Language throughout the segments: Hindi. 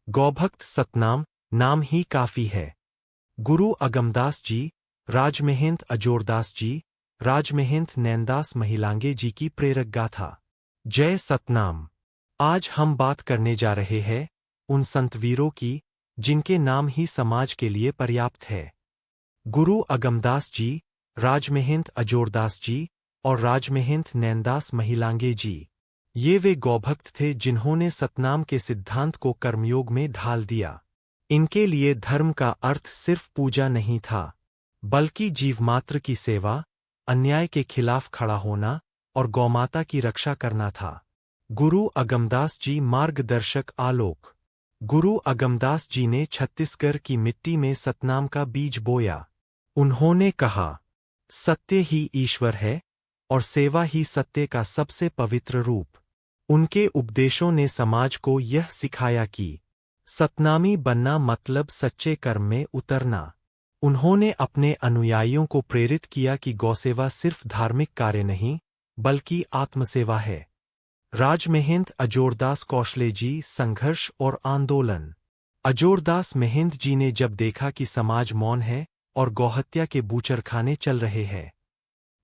गौभक्त सतनाम, नाम ही काफी है। गुरु अगमदास जी, राजमहंत अजोरदास जी, राजमहंत नैनदास महिलांगे जी की प्रेरक गाथा। जय सतनाम। आज हम बात करने जा रहे हैं उन संतवीरों की जिनके नाम ही समाज के लिए पर्याप्त है। गुरु अगमदास जी, राजमहंत अजोरदास जी और राजमहंत नैनदास महिलांगे जी। ये वे गौभक्त थे जिन्होंने सतनाम के सिद्धांत को कर्मयोग में ढाल दिया। इनके लिए धर्म का अर्थ सिर्फ पूजा नहीं था, बल्कि जीवमात्र की सेवा, अन्याय के खिलाफ खड़ा होना और गौमाता की रक्षा करना था। गुरु अगमदास जी मार्गदर्शक आलोक। गुरु अगमदास जी ने छत्तीसगढ़ की मिट्टी में सतनाम का बीज बोया। उन्होंने कहा, सत्य ही ईश्वर है और सेवा ही सत्य का सबसे पवित्र रूप। उनके उपदेशों ने समाज को यह सिखाया कि सतनामी बनना मतलब सच्चे कर्म में उतरना। उन्होंने अपने अनुयायियों को प्रेरित किया कि गौसेवा सिर्फ धार्मिक कार्य नहीं, बल्कि आत्मसेवा है। राजमहंत अजोरदास कौशले जी, संघर्ष और आंदोलन। अजोरदास महंत जी ने जब देखा कि समाज मौन है और गौहत्या के बूचड़खाने चल रहे हैं,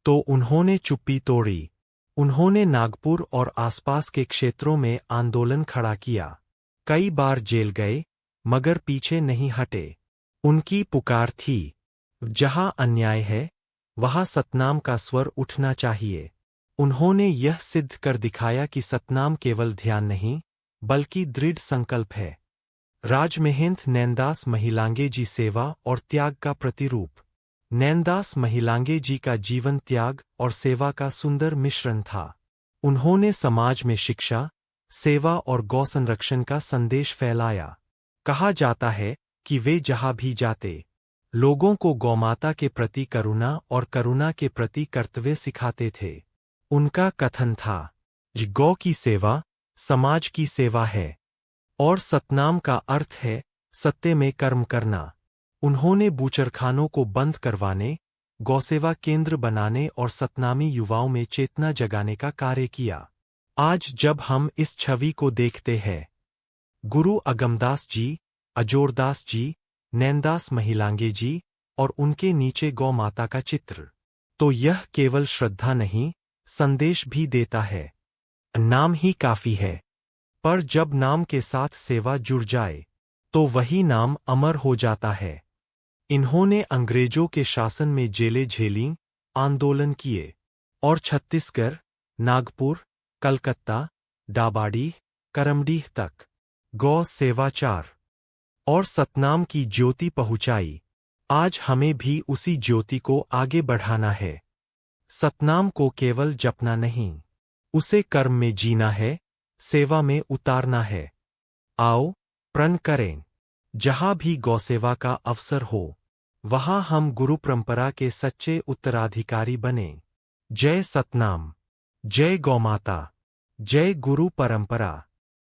तो उन्होंने चुप्पी तोड़ी। उन्होंने नागपुर और आसपास के क्षेत्रों में आंदोलन खड़ा किया। कई बार जेल गए, मगर पीछे नहीं हटे। उनकी पुकार थी, जहां अन्याय है, वहां सतनाम का स्वर उठना चाहिए। उन्होंने यह सिद्ध कर दिखाया कि सतनाम केवल ध्यान नहीं, बल्कि दृढ़ संकल्प है। राजमहंत नैनदास महिलांगे जी, सेवा और त्याग का प्रतिरूप। नैनदास महिलांगे जी का जीवन त्याग और सेवा का सुंदर मिश्रण था। उन्होंने समाज में शिक्षा, सेवा और गौ संरक्षण का संदेश फैलाया। कहा जाता है कि वे जहां भी जाते, लोगों को गौमाता के प्रति करुणा और करुणा के प्रति कर्तव्य सिखाते थे। उनका कथन था, गौ की सेवा समाज की सेवा है और सतनाम का अर्थ है सत्य में कर्म करना। उन्होंने बूचड़खानों को बंद करवाने, गौसेवा केंद्र बनाने और सतनामी युवाओं में चेतना जगाने का कार्य किया। आज जब हम इस छवि को देखते हैं, गुरु अगमदास जी, अजोरदास जी, नैनदास महिलांगे जी और उनके नीचे गौ माता का चित्र, तो यह केवल श्रद्धा नहीं, संदेश भी देता है। नाम ही काफी है, पर जब नाम के साथ सेवा जुड़ जाए, तो वही नाम अमर हो जाता है। इन्होंने अंग्रेजों के शासन में जेलें झेलीं, आंदोलन किए और छत्तीसगढ़, नागपुर, कलकत्ता, डाबाडीह, करमडीह तक गौ सेवाचार और सतनाम की ज्योति पहुंचाई। आज हमें भी उसी ज्योति को आगे बढ़ाना है। सतनाम को केवल जपना नहीं, उसे कर्म में जीना है, सेवा में उतारना है। आओ प्रण करें, जहां भी गौसेवा का अवसर हो, वहां हम गुरु परंपरा के सच्चे उत्तराधिकारी बने। जय सतनाम, जय गौमाता, जय गुरु परंपरा।